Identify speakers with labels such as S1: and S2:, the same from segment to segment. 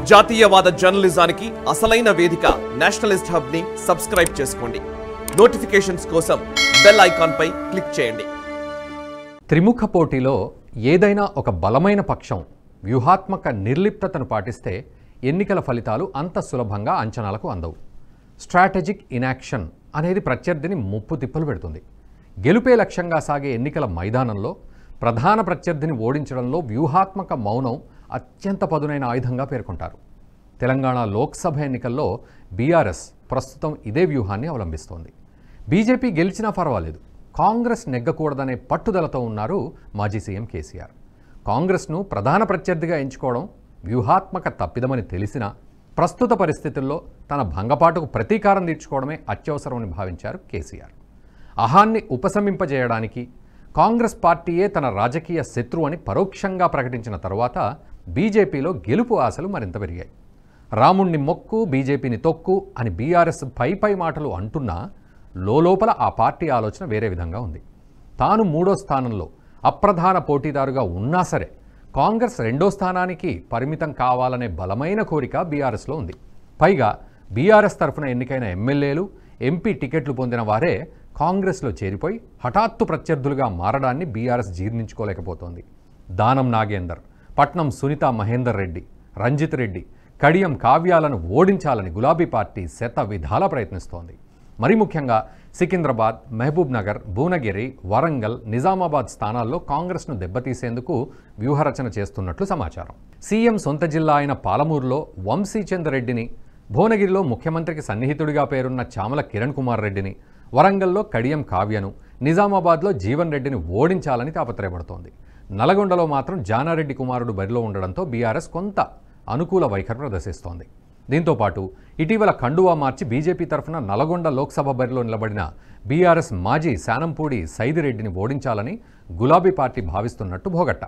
S1: జాతీయవాద జర్నలిజానికి అసలైన వేదిక నేషనలిస్ట్ హబ్ ని సబ్స్క్రైబ్ చేసుకోండి. నోటిఫికేషన్స్ కోసం బెల్ ఐకాన్ పై క్లిక్ చేయండి.
S2: త్రిముఖ పోటీలో ఏదైనా ఒక బలమైన పక్షం వ్యూహాత్మక నిర్లిప్తతను పాటిస్తే ఎన్నికల ఫలితాలు అంత సులభంగా అంచనాలకు అందవు. స్ట్రాటజిక్ ఇన్యాక్షన్ అనేది ప్రత్యర్థిని ముప్పు తిప్పలు పెడుతుంది. గెలుపే లక్ష్యంగా సాగే ఎన్నికల మైదానంలో ప్రధాన ప్రత్యర్థిని ఓడించడంలో వ్యూహాత్మక మౌనం అత్యంత పదునైన ఆయుధంగా పేర్కొంటారు. తెలంగాణ లోక్సభ ఎన్నికల్లో బీఆర్ఎస్ ప్రస్తుతం ఇదే వ్యూహాన్ని అవలంబిస్తోంది. బీజేపీ గెలిచినా పర్వాలేదు, కాంగ్రెస్ నెగ్గకూడదనే పట్టుదలతో ఉన్నారు మాజీ సీఎం కేసీఆర్. కాంగ్రెస్ను ప్రధాన ప్రత్యర్థిగా ఎంచుకోవడం వ్యూహాత్మక తప్పిదమని తెలిసినా ప్రస్తుత పరిస్థితుల్లో తన భంగపాటుకు ప్రతీకారం తీర్చుకోవడమే అత్యవసరమని భావించారు కేసీఆర్. అహాన్ని ఉపశమింపజేయడానికి కాంగ్రెస్ పార్టీయే తన రాజకీయ శత్రువు అని పరోక్షంగా ప్రకటించిన తరువాత బీజేపీలో గెలుపు ఆశలు మరింత పెరిగాయి. రాముణ్ణి మొక్కు బీజేపీని తొక్కు అని బీఆర్ఎస్ పై మాటలు అంటున్నా లోపల ఆ పార్టీ ఆలోచన వేరే విధంగా ఉంది. తాను 3వ స్థానంలో అప్రధాన పోటీదారుగా ఉన్నా సరే కాంగ్రెస్ 2వ స్థానానికి పరిమితం కావాలనే బలమైన కోరిక బీఆర్ఎస్లో ఉంది. పైగా బీఆర్ఎస్ తరఫున ఎన్నికైన ఎమ్మెల్యేలు, ఎంపీ టికెట్లు పొందిన వారే కాంగ్రెస్లో చేరిపోయి హఠాత్తు ప్రత్యర్థులుగా మారడాన్ని బీఆర్ఎస్ జీర్ణించుకోలేకపోతోంది. దానం నాగేందర్, పట్నం సునీత మహేందర్ రెడ్డి, రంజిత్ రెడ్డి, కడియం కావ్యాలను ఓడించాలని గులాబీ పార్టీ శత విధాలా ప్రయత్నిస్తోంది. మరి ముఖ్యంగా సికింద్రాబాద్, మహబూబ్ నగర్, భువనగిరి, వరంగల్, నిజామాబాద్ స్థానాల్లో కాంగ్రెస్ను దెబ్బతీసేందుకు వ్యూహరచన చేస్తున్నట్లు సమాచారం. సీఎం సొంత జిల్లా అయిన పాలమూరులో వంశీచంద్ రెడ్డిని, భువనగిరిలో ముఖ్యమంత్రికి సన్నిహితుడిగా పేరున్న చామల కిరణ్ కుమార్ రెడ్డిని, వరంగల్లో కడియం కావ్యను, నిజామాబాద్లో జీవన్ రెడ్డిని ఓడించాలని తాపత్రయపడుతోంది. నల్గొండలో మాత్రం జానారెడ్డి కుమారుడు బరిలో ఉండడంతో బీఆర్ఎస్ కొంత అనుకూల వైఖరి ప్రదర్శిస్తోంది. దీంతోపాటు ఇటీవల కండువా మార్చి బీజేపీ తరఫున నల్గొండ లోక్సభ బరిలో నిలబడిన బీఆర్ఎస్ మాజీ శానంపూడి సైదిరెడ్డిని ఓడించాలని గులాబీ పార్టీ భావిస్తున్నట్టు భోగట్ట.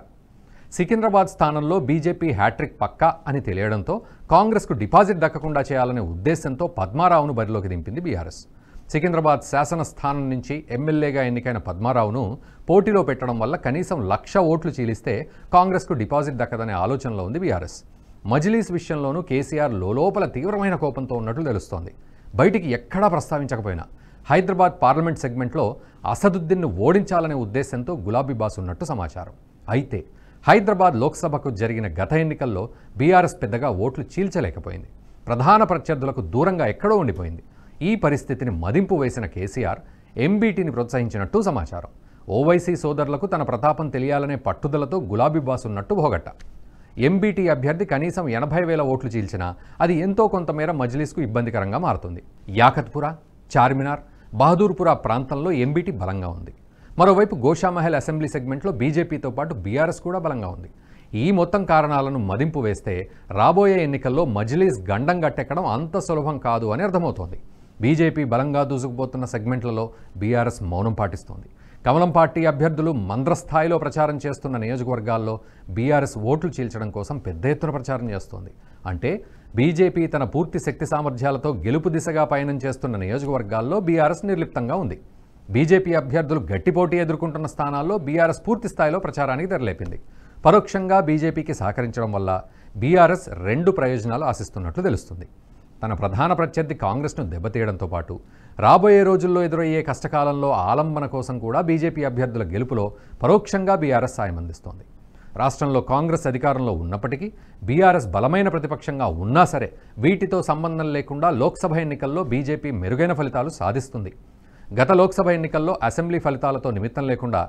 S2: సికింద్రాబాద్ స్థానంలో బీజేపీ హ్యాట్రిక్ పక్కా అని తెలియడంతో కాంగ్రెస్కు డిపాజిట్ దక్కకుండా చేయాలనే ఉద్దేశంతో పద్మారావును బరిలోకి దింపింది బీఆర్ఎస్. సికింద్రాబాద్ శాసన స్థానం నుంచి ఎమ్మెల్యేగా ఎన్నికైన పద్మారావును పోటీలో పెట్టడం వల్ల కనీసం 1,00,000 ఓట్లు చీలిస్తే కాంగ్రెస్కు డిపాజిట్ దక్కదనే ఆలోచనలో ఉంది బీఆర్ఎస్. మజ్లీస్ విషయంలోనూ కేసీఆర్ లోపల తీవ్రమైన కోపంతో ఉన్నట్లు తెలుస్తోంది. బయటికి ఎక్కడా ప్రస్తావించకపోయినా హైదరాబాద్ పార్లమెంట్ సెగ్మెంట్లో అసదుద్దీన్ను ఓడించాలనే ఉద్దేశంతో గులాబీ బాస్ ఉన్నట్టు సమాచారం. అయితే హైదరాబాద్ లోక్సభకు జరిగిన గత ఎన్నికల్లో బీఆర్ఎస్ పెద్దగా ఓట్లు చీల్చలేకపోయింది. ప్రధాన ప్రత్యర్థులకు దూరంగా ఎక్కడో ఉండిపోయింది. ఈ పరిస్థితిని మదింపు వేసిన కేసీఆర్ ఎంబీటీని ప్రోత్సహించినట్టు సమాచారం. ఓవైసీ సోదరులకు తన ప్రతాపం తెలియాలనే పట్టుదలతో గులాబీ బాస్ ఉన్నట్టు భోగట్ట. ఎంబీటీ అభ్యర్థి కనీసం 80,000 ఓట్లు చీల్చినా అది ఎంతో కొంతమేర మజ్లీస్కు ఇబ్బందికరంగా మారుతుంది. యాకత్పుర, చార్మినార్, బహదూర్పుర ప్రాంతంలో ఎంబీటీ బలంగా ఉంది. మరోవైపు గోషామహల్ అసెంబ్లీ సెగ్మెంట్లో బీజేపీతో పాటు బీఆర్ఎస్ కూడా బలంగా ఉంది. ఈ మొత్తం కారణాలను మదింపు వేస్తే రాబోయే ఎన్నికల్లో మజ్లీస్ గండం గట్టెక్కడం అంత సులభం కాదు అని అర్థమవుతోంది. బీజేపీ బలంగా దూసుకుపోతున్న సెగ్మెంట్లలో బీఆర్ఎస్ మౌనం పాటిస్తోంది. కమలం పార్టీ అభ్యర్థులు మంద్రస్థాయిలో ప్రచారం చేస్తున్న నియోజకవర్గాల్లో బీఆర్ఎస్ ఓట్లు చీల్చడం కోసం పెద్ద ఎత్తున ప్రచారం చేస్తోంది. అంటే బీజేపీ తన పూర్తి శక్తి సామర్థ్యాలతో గెలుపు దిశగా పయనం చేస్తున్న నియోజకవర్గాల్లో బీఆర్ఎస్ నిర్లిప్తంగా ఉంది. బీజేపీ అభ్యర్థులు గట్టి పోటీ ఎదుర్కొంటున్న స్థానాల్లో బీఆర్ఎస్ పూర్తి స్థాయిలో ప్రచారానికి తెరలేపింది. పరోక్షంగా బీజేపీకి సహకరించడం వల్ల బీఆర్ఎస్ 2 ప్రయోజనాలు ఆశిస్తున్నట్లు తెలుస్తుంది. తన ప్రధాన ప్రత్యర్థి కాంగ్రెస్ను దెబ్బతీయడంతో పాటు రాబోయే రోజుల్లో ఎదురయ్యే కష్టకాలంలో ఆలంబన కోసం కూడా బీజేపీ అభ్యర్థుల గెలుపులో పరోక్షంగా బీఆర్ఎస్ సాయం అందిస్తోంది. రాష్ట్రంలో కాంగ్రెస్ అధికారంలో ఉన్నప్పటికీ బీఆర్ఎస్ బలమైన ప్రతిపక్షంగా ఉన్నా సరే వీటితో సంబంధం లేకుండా లోక్సభ ఎన్నికల్లో బీజేపీ మెరుగైన ఫలితాలు సాధిస్తుంది. గత లోక్సభ ఎన్నికల్లో అసెంబ్లీ ఫలితాలతో నిమిత్తం లేకుండా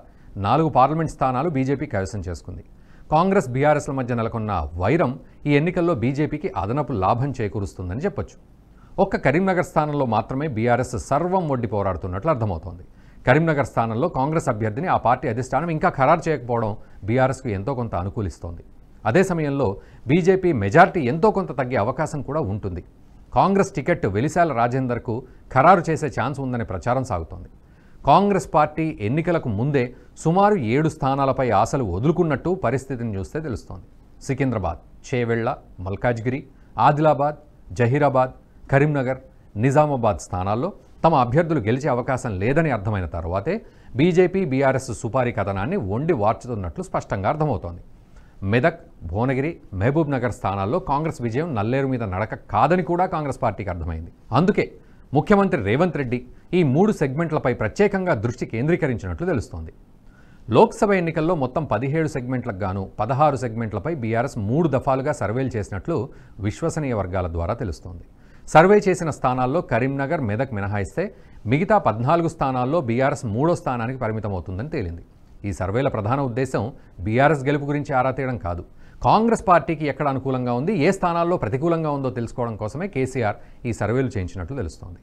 S2: 4 పార్లమెంట్ స్థానాలు బీజేపీ కైవసం చేసుకుంది. కాంగ్రెస్ బీఆర్ఎస్ల మధ్య నెలకొన్న వైరం ఈ ఎన్నికల్లో బీజేపీకి అదనపు లాభం చేకూరుస్తుందని చెప్పొచ్చు. ఒక్క కరీంనగర్ స్థానంలో మాత్రమే బీఆర్ఎస్ సర్వం ఒడ్డి పోరాడుతున్నట్లు అర్థమవుతోంది. కరీంనగర్ స్థానంలో కాంగ్రెస్ అభ్యర్థిని ఆ పార్టీ అధిష్టానం ఇంకా ఖరారు చేయకపోవడం బీఆర్ఎస్కు ఎంతో కొంత అనుకూలిస్తోంది. అదే సమయంలో బీజేపీ మెజారిటీ ఎంతో కొంత తగ్గే అవకాశం కూడా ఉంటుంది. కాంగ్రెస్ టికెట్ వెలిశాల రాజేందర్కు ఖరారు చేసే ఛాన్స్ ఉందనే ప్రచారం సాగుతోంది. కాంగ్రెస్ పార్టీ ఎన్నికలకు ముందే సుమారు 7 స్థానాలపై ఆశలు వదులుకున్నట్టు పరిస్థితిని చూస్తే తెలుస్తోంది. సికింద్రాబాద్, చేవెళ్ల, మల్కాజ్గిరి, ఆదిలాబాద్, జహీరాబాద్, కరీంనగర్, నిజామాబాద్ స్థానాల్లో తమ అభ్యర్థులు గెలిచే అవకాశం లేదని అర్థమైన తర్వాతే బీజేపీ బీఆర్ఎస్ సుపారీ కథనాన్ని వండి వార్చుతున్నట్లు స్పష్టంగా అర్థమవుతోంది. మెదక్, భువనగిరి, మహబూబ్ నగర్ స్థానాల్లో కాంగ్రెస్ విజయం నల్లేరు మీద నడక కాదని కూడా కాంగ్రెస్ పార్టీకి అర్థమైంది. అందుకే ముఖ్యమంత్రి రేవంత్ రెడ్డి ఈ 3 సెగ్మెంట్లపై ప్రత్యేకంగా దృష్టి కేంద్రీకరించినట్లు తెలుస్తోంది. లోక్సభ ఎన్నికల్లో మొత్తం 17 సెగ్మెంట్లకు గాను 16 సెగ్మెంట్లపై బీఆర్ఎస్ 3 దఫాలుగా సర్వేలు చేసినట్లు విశ్వసనీయ వర్గాల ద్వారా తెలుస్తోంది. సర్వే చేసిన స్థానాల్లో కరీంనగర్, మెదక్ మినహాయిస్తే మిగతా 14 స్థానాల్లో బీఆర్ఎస్ 3వ స్థానానికి పరిమితమవుతుందని తేలింది. ఈ సర్వేల ప్రధాన ఉద్దేశం బీఆర్ఎస్ గెలుపు గురించి ఆరా తీయడం కాదు, కాంగ్రెస్ పార్టీకి ఎక్కడ అనుకూలంగా ఉంది, ఏ స్థానాల్లో ప్రతికూలంగా ఉందో తెలుసుకోవడం కోసమే కేసీఆర్ ఈ సర్వేలు చేయించినట్లు తెలుస్తోంది.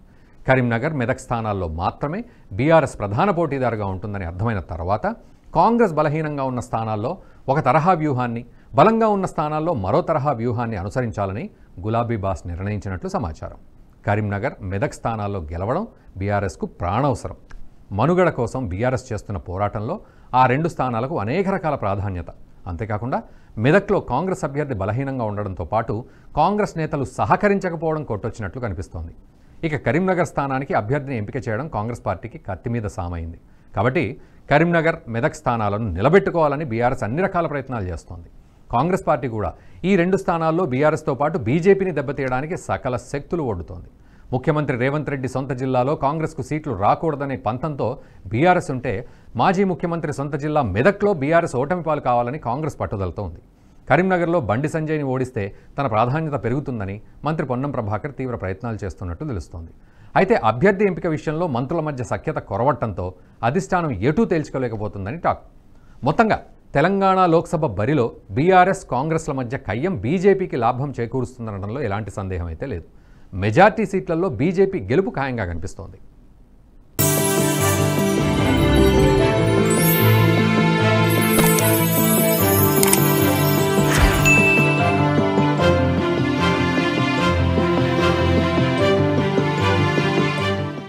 S2: కరీంనగర్, మెదక్ స్థానాల్లో మాత్రమే బీఆర్ఎస్ ప్రధాన పోటీదారుగా ఉంటుందని అర్థమైన తర్వాత కాంగ్రెస్ బలహీనంగా ఉన్న స్థానాల్లో ఒక తరహా వ్యూహాన్ని, బలంగా ఉన్న స్థానాల్లో మరో తరహా వ్యూహాన్ని అనుసరించాలని గులాబీ బాస్ నిర్ణయించినట్లు సమాచారం. కరీంనగర్, మెదక్ స్థానాల్లో గెలవడం బీఆర్ఎస్కు ప్రాణవసరం. మనుగడ కోసం బీఆర్ఎస్ చేస్తున్న పోరాటంలో ఆ 2 స్థానాలకు అనేక రకాల ప్రాధాన్యత. అంతేకాకుండా మెదక్లో కాంగ్రెస్ అభ్యర్థి బలహీనంగా ఉండడంతో పాటు కాంగ్రెస్ నేతలు సహకరించకపోవడం కొట్టొచ్చినట్లు కనిపిస్తోంది. ఇక కరీంనగర్ స్థానానికి అభ్యర్థిని ఎంపిక చేయడం కాంగ్రెస్ పార్టీకి కత్తి మీద సామైంది. కాబట్టి కరీంనగర్, మెదక్ స్థానాలను నిలబెట్టుకోవాలని బీఆర్ఎస్ అన్ని రకాల ప్రయత్నాలు చేస్తోంది. కాంగ్రెస్ పార్టీ కూడా ఈ 2 స్థానాల్లో బీఆర్ఎస్తో పాటు బీజేపీని దెబ్బతీయడానికి సకల శక్తులు ఒడ్డుతోంది. ముఖ్యమంత్రి రేవంత్ రెడ్డి సొంత జిల్లాలో కాంగ్రెస్కు సీట్లు రాకూడదనే పంతంతో బీఆర్ఎస్ ఉంటే, మాజీ ముఖ్యమంత్రి సొంత జిల్లా మెదక్లో బీఆర్ఎస్ ఓటమి పాలు కావాలని కాంగ్రెస్ పట్టుదలతో ఉంది. కరీంనగర్లో బండి సంజయ్ని ఓడిస్తే తన ప్రాధాన్యత పెరుగుతుందని మంత్రి పొన్నం ప్రభాకర్ తీవ్ర ప్రయత్నాలు చేస్తున్నట్టు తెలుస్తోంది. అయితే అభ్యర్థి ఎంపిక విషయంలో మంత్రుల మధ్య సఖ్యత కొరవటంతో అధిష్టానం ఎటూ తేల్చుకోలేకపోతుందని టాక్. మొత్తంగా తెలంగాణ లోక్సభ బరిలో బీఆర్ఎస్, కాంగ్రెస్ల మధ్య కయ్యం బీజేపీకి లాభం చేకూరుస్తుందనడంలో ఎలాంటి సందేహం అయితే లేదు. మెజార్టీ సీట్లలో బీజేపీ గెలుపు ఖాయంగా కనిపిస్తోంది.